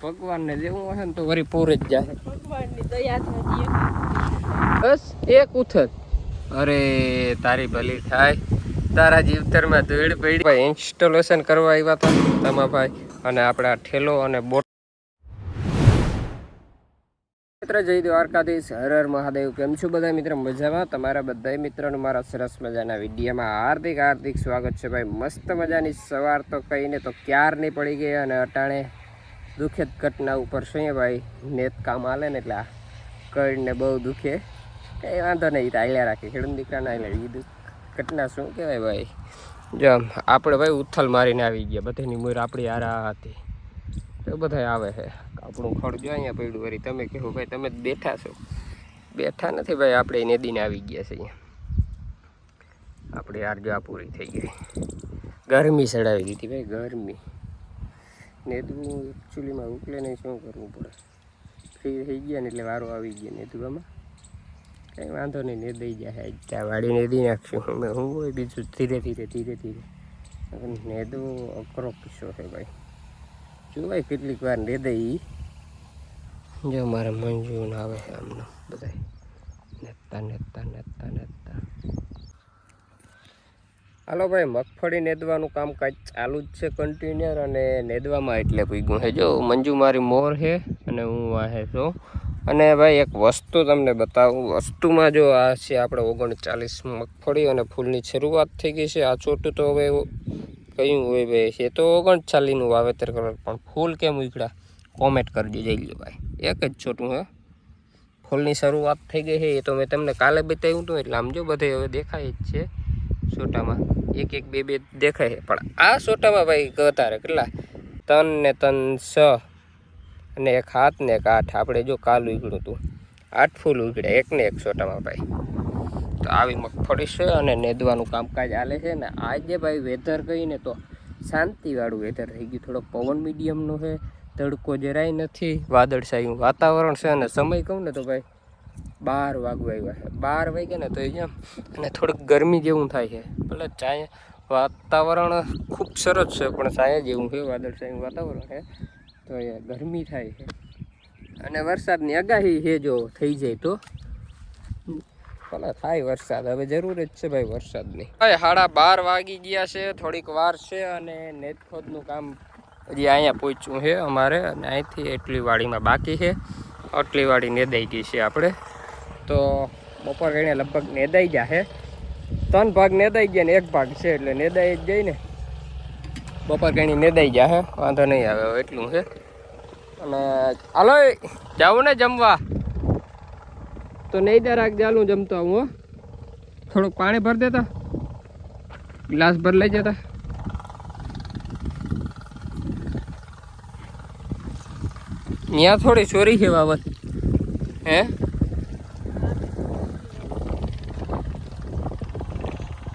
ભગવાનને જેવું હશે ને તો વરી પૂરે જ જાય. ભગવાનની દયાથી બસ એક ઉથલ. અરે તારી ભલી થાય. તારા જીવતરમાં ધૂળ પડી. ભાઈ ઇન્સ્ટોલેશન કરવા આવ્યા હતા તમારા ભાઈ અને આપણા ઠેલો અને બોટ. મિત્ર જય દ્વારકાધીશ, હર હર મહાદેવ. કેમ છો બધા મિત્ર? મજામાં? તમારા બધા મિત્રોનું મારા સરસ મજાના વિડીયોમાં હાર્દિક સ્વાગત છે. ભાઈ મસ્ત મજાની સવાર તો કહીને તો ક્યારની પડી ગઈ અને અટાણે દુઃખદ ઘટના ઉપર શું ભાઈ નેત કામ હાલે ને એટલે કઈને બહુ દુખે. કંઈ વાંધો નહીં, હાલ્યા રાખે ખેડૂત દીકરાને હાલ્યા. કીધું ઘટના શું કહેવાય ભાઈ? જો આપણે ભાઈ ઉથલ મારીને આવી ગયા. બધાની મૂર આપણી આરા હતી તો બધા આવે છે. આપણું ખડ જો અહીંયા પડ્યું વળી. તમે કહો ભાઈ તમે બેઠા છો? બેઠા નથી ભાઈ, આપણે નદીને આવી ગયા છે અહીંયા. આપણે આરજા પૂરી થઈ ગઈ. ગરમી ચડાવી દીધી ભાઈ, ગરમી. નેદવું એકચ્યુઅલીમાં ઉકલે નહીં, શું કરવું પડે? ફ્રી થઈ ગયા ને એટલે વારો આવી ગયા નેદવામાં. કંઈ વાંધો નહીં, નેદાઈ જાય. ત્યાં વાડી નેદી નાખશું અમે. હું હોય બીજું ધીરે ધીરે નેદવું અઘરો કિસ્સો છે ભાઈ. જોવાય કેટલીક વાર નેદાઈ. જો મારે મંજૂર આવે છે આમને બધા નેતા. હાલો ભાઈ, મગફળી નેદવાનું કામકાજ ચાલુ જ છે કન્ટિન્યુઅર. અને નેદવામાં એટલે પૂગ્યું છે. જો મંજુ મારી મોર છે અને હું વાહે છું. અને ભાઈ એક વસ્તુ તમને બતાવું. વસ્તુમાં જો આ છે આપણે 39 મગફળી અને ફૂલની શરૂઆત થઈ ગઈ છે. આ છોટું તો હવે કયું હોય ભાઈ, છે તો 39નું વાવેતર કરો, પણ ફૂલ કેમ ઉકળ્યા કોમેન્ટ કરજો. જઈ લો ભાઈ, એક જ છોટું હે. ફૂલની શરૂઆત થઈ ગઈ છે એ તો મેં તમને કાલે બતાવ્યું હતું. એટલે આમ જો બધે હવે દેખાય જ છે છોટામાં. એક બે દેખાય છે, પણ આ છોટામાં ભાઈ વધારે કેટલા 3 ને 3 6 અને 1 7 ને 1 8. આપણે જો કાલ ઉગડ્યું હતું 8 ફૂલ ઉગડ્યા એક ને એક છોટામાં ભાઈ. તો આવી મગફળી છે અને નેદવાનું કામકાજ ચાલે છે. ને આજે ભાઈ વેધર કહીને તો શાંતિવાળું વેધર થઈ ગયું. થોડોક પવન મીડિયમનો છે, તડકો જરાય નથી, વાદળછાયું વાતાવરણ છે. અને સમય કહું ને તો ભાઈ 12 વાગવા આવ્યા છે. 12 વાગ્યા ને તો એમ અને થોડીક ગરમી જેવું થાય છે. ભલે ચાય વાતાવરણ ખૂબ સરસ છે, પણ છાયા જેવું છે, વાદળછાયું વાતાવરણ છે તો એ ગરમી થાય છે. અને વરસાદની આગાહી છે, જો થઈ જાય તો ભલે થાય વરસાદ. હવે જરૂર જ છે ભાઈ વરસાદની. ભાઈ 12:30 વાગી ગયા છે, થોડીક વાર છે. અને નેતખોદનું કામ હજી અહીંયા પહોંચ્યું છે અમારે. અને અહીંથી એટલી વાડીમાં બાકી છે. આટલી વાડી નેદાઈ ગઈ છે આપણે તો. બપોર ગઈને લગભગ નેદાઈ જશે. 3 ભાગ નેદાઈ ગયા ને 1 ભાગ છે, એટલે નેદાઈ જ જાય ને. બપોર ગણી નેદાઈ જશે, વાંધો નહીં આવે. હવે એટલું છે. અને હાલો જાવું ને જમવા તો નહીં દે રાખ ચાલું જમતો આવું. થોડુંક પાણી ભરી દેતા, ગ્લાસ ભર લઈ જતા. ત્યાં થોડી ચોરી છે બાબત હે?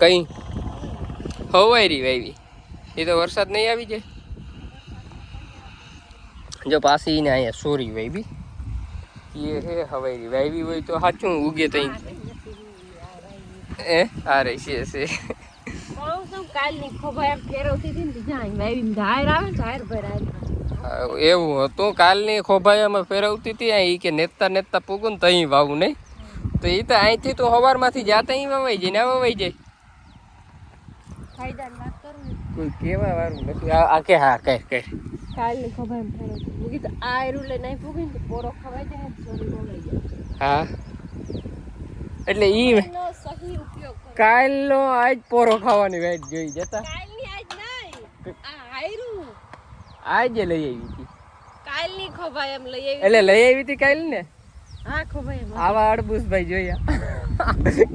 કઈ હવારી વાવી એ તો વરસાદ નહીં આવી જાય. જો પાછી ને અહીંયા સોરી વાવી એ હે હવારી વાવી હોય તો સાચું ઉગે તઈ એ આ રહી છે. એવું હતું, કાલની ખોભાયામાં ફેરવતી હતી એ કે નેતા પૂગું ને તઈ વાવું નહીં. તો એ તો અહીંથી તો સવારમાંથી જાતા અહીં વવાઈ જાય ને આ વવાઈ જાય. કોઈ કેવા વાળું નથી. આ કે હા કહે કાલની ખોભાયામાં ફેરવતી તો આ રૂલે નહીં પૂગે ને પોરો ખવાઈ જાય, સોરી બોલાઈ જાય. હા એટલે ઈ કાલનો આજ પોરો ખાવાની વાઈટ જોઈ જતા. કાલની આજ નહીં, આ હાયરું આજે લઈ આવી હતી. કાલની ખોભાય એમ લઈ આવી એટલે લઈ આવી હતી કાલ ને. હા ખોભાય આવા અડબુસ ભાઈ જોયા.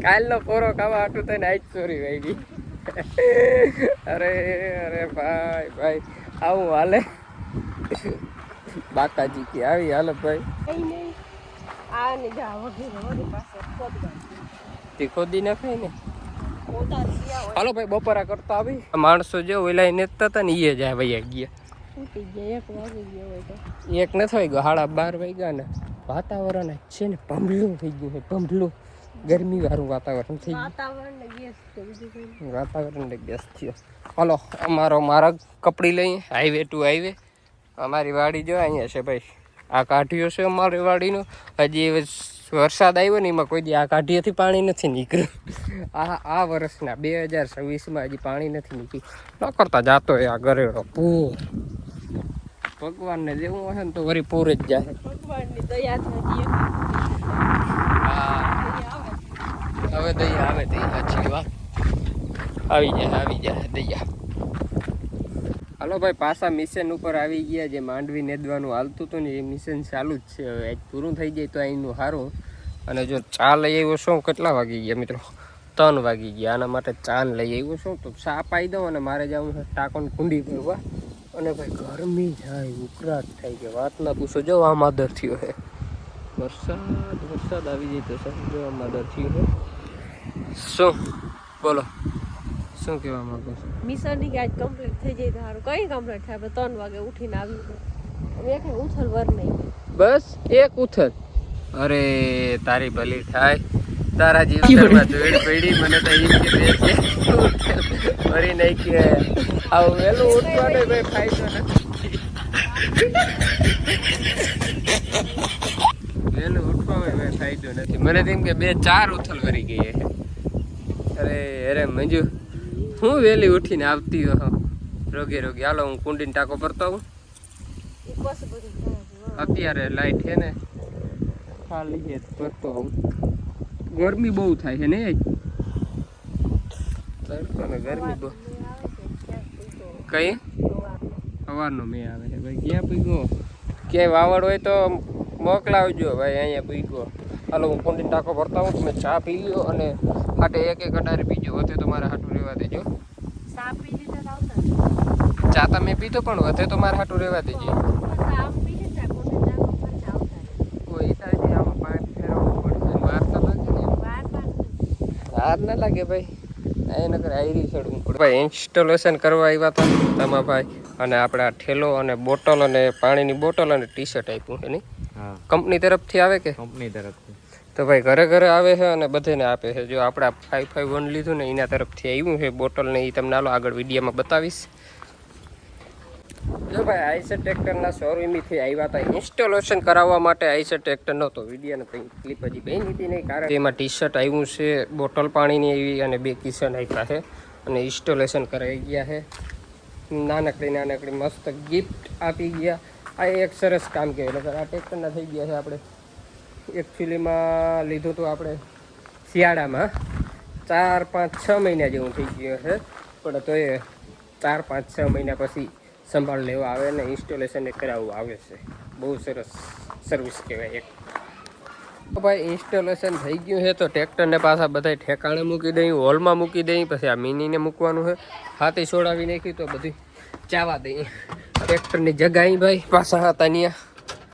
કાલનો પોરો ખાવા હાટું થઈને આજ ચોરી વાવી. અરે ભાઈ આવું હાલે. બાકાજી કે આવી હાલે ભાઈ. આ ને જા વગેરે પાસે તે ખોદી નાખાય ને. હાલો ભાઈ બપોરા કરતા આવી. માણસો જે ઓલા નેતા હતા ને એ જાય ભાઈ ગયા. 1 વાગી ગયો હોય તો 1 નથી વાગ્યો, 12:30 વાગ્યા ને. વાતાવરણ છે ને ભંભલું થઈ ગયું છે, ભંભલું ગરમી વાળું વાતાવરણ થઈ ગયું. વાતાવરણ ને ગેસ થયો. હાલો અમારો માર્ગ કપડી લઈએ હાઈવે ટુ હાઈવે. અમારી વાડી જો અહીંયા છે ભાઈ, આ કાઢીઓ છે અમારી વાડીનો. હજી વરસાદ આવ્યો ને એમાં કોઈ દી આ કાઢીએથી પાણી નથી નીકળ્યું. આ વર્ષના 2026માં હજી પાણી નથી નીકળ્યું. ન કરતા જાતો એ આ ગરેડો પૂર. ભગવાનને જેવું હશે ને તો વરી પૂર જ જાય. ભગવાનની દયાથી હવે દયા આવે દયા, સાચી વાત. આવી જાય દયા. હાલો ભાઈ, પાછા મિશન ઉપર આવી ગયા. જે માંડવી નેદવાનું હાલતું હતું ને એ મિશન ચાલુ જ છે. હવે આજ પૂરું થઈ જાય તો અહીંનું સારું. અને જો ચા લઈ આવ્યો શું, કેટલા વાગી ગયા મિત્રો? 3 વાગી ગયા. આના માટે ચા લઈ આવ્યો છું. તો ચા પાઈ દઉં અને મારે જવું છે ટાંકોની કુંડી ભરવા. અને ભાઈ ગરમી જાય, ઉકળાટ થાય કે વાત ના પૂછો. જો આ માદર થયો છે. વરસાદ આવી જાય તો સારું. જો આ માદર થયો છે. શું બોલો, શું કહેવા માંગો છો? મિશનની ગાજ કમ્પ્લીટ થઈ જાય તો સારું. કઈ કમ્પ્લીટ થાય? આપણે 3 વાગે ઉઠીને આવી હવે એક ઉથલ વર નહીં, બસ એક ઉથલ. અરે તારી ભલી થાય, તારા જીવનમાં જોઈડ પડી. મને તો એમ કે મરી નહીં કે આવું વહેલું ઉઠવાનો ભાઈ ફાયદો નથી. વહેલું ઉઠવામાં ભાઈ ફાયદો નથી. મને તેમ કે 2-4 ઉથલ વરી ગઈ છે. અરે મંજુ, હું વહેલી ઉઠીને આવતી હો રોગે. હાલો હું કુંડીને ટાંકો ભરતો આવું. અત્યારે લાઈટ છે ને ખાલી છે, ભરતો આવું. ગરમી બહુ થાય છે ને, ગરમી બહુ. કઈ સવારનો મેં આવે છે ભાઈ. ક્યાં પૂગ્યો? ક્યાંય વાવડ હોય તો મોકલાવજો ભાઈ, અહીંયા પૂગ્યો. હાલો હું કુંડીને ટાંકો ભરતા હું. તમે ચા પી લ્યો અને હાટે એક અટારે પીજો. વધે તો મારે હાટું રહેવા દેજો. ચા તમે પીધો પણ વધે તો મારે હાટું રહેવા દેજો. વાર ના લાગે ભાઈ, નકર આયરી ચડવું પડે ભાઈ. ઇન્સ્ટોલેશન કરવા આવ્યા હતા તમારા ભાઈ, અને આપણે આ ઠેલો અને બોટલ અને પાણીની બોટલ અને ટી-શર્ટ આપ્યું છે નહીં? કંપની તરફથી આવે કે? કંપની તરફથી. તો ભાઈ ઘરે આવે છે અને બધાને આપે છે. જો આપણે 551 લીધું ને એના તરફથી આવ્યું છે બોટલ ને, એ તમને હાલો આગળ વિડીયોમાં બતાવીશ. જો ભાઈ આઈસર ટ્રેક્ટરના શોરૂમથી આવ્યા હતા ઇન્સ્ટોલેશન કરાવવા માટે. આઈસર ટ્રેક્ટરનો તો વિડીયોને ક્લિપ હજી બની હતી નહીં, કારણ એમાં ટી-શર્ટ આવ્યું છે, બોટલ પાણીની આવી અને 2 કિશન આપ્યા છે અને ઇન્સ્ટોલેશન કરાવી ગયા છે. નાનકડી મસ્ત ગિફ્ટ આપી ગયા. આ એક સરસ કામ કહેવાય. નકર આ ટ્રેક્ટરના થઈ ગયા છે. આપણે એકચ્યુઅલીમાં લીધું હતું આપણે શિયાળામાં 4-5-6 મહિના જેવું થઈ ગયું છે, પણ તો એ 4-5-6 મહિના પછી સંભાળ લેવા આવે ને ઇન્સ્ટોલેશન એ કરાવવું આવે છે. બહુ સરસ સર્વિસ કહેવાય એક. ભાઈ ઇન્સ્ટોલેશન થઈ ગયું છે તો ટ્રેક્ટરને પાછા બધા ઠેકાણે મૂકી દઈ, હોલમાં મૂકી દઈ. પછી આ મિનીને મૂકવાનું છે. હાથી છોડાવી નાખી તો બધી ચાવા દઈ. ટ્રેક્ટરની જગાઈ ભાઈ પાછા હતા ત્યાં.